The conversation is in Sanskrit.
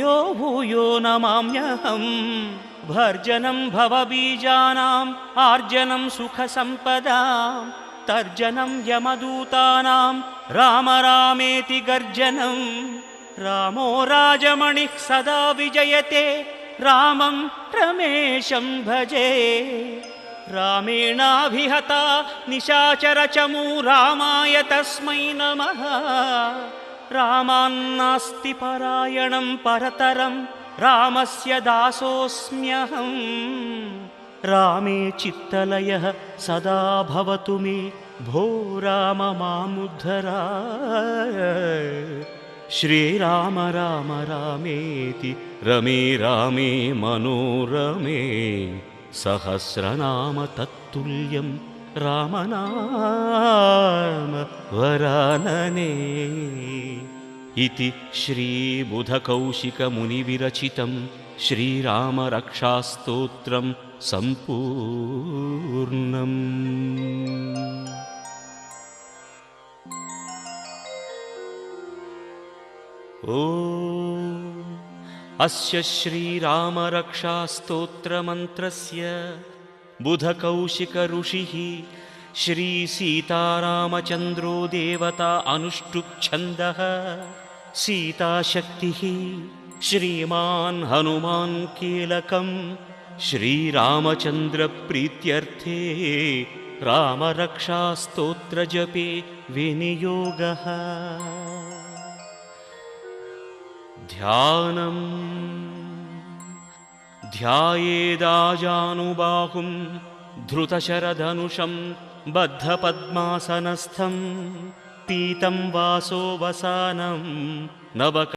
भूयो भूयो नमाम्यहम् भर्जनं भवबीजानाम् आर्जनं सुखसम्पदां तर्जनं यमदूतानां राम रामेति गर्जनं रामो राजमणिः सदा विजयते रामं रमेशं भजे रामेणाभिहता निशाचरचमू रामाय तस्मै नमः रामान्नास्ति परायणं परतरं रामस्य दासोऽस्म्यहम् रामे चित्तलयः सदा भवतु मे भो राम मामुद्धर श्रीराम राम रामेति रमे रामे मनोरमे सहस्रनाम तत्तुल्यं रामनाम वरानने इति श्रीबुधकौशिकमुनिविरचितं श्रीरामरक्षास्तोत्रं सम्पूर्णम्। अस्य श्रीरामरक्षास्तोत्रमन्त्रस्य बुधकौशिकऋषिः श्रीसीतारामचन्द्रो देवता अनुष्टुप्-छन्दः सीताशक्तिः श्रीमान् हनुमान् कीलकं श्रीरामचन्द्रप्रीत्यर्थे रामरक्षास्तोत्रजपे विनियोगः। ध्यानम् ध्यायेदाजानुबाहुं धृतशरधनुषं बद्धपद्मासनस्थं पीतं वासो वसानं नवक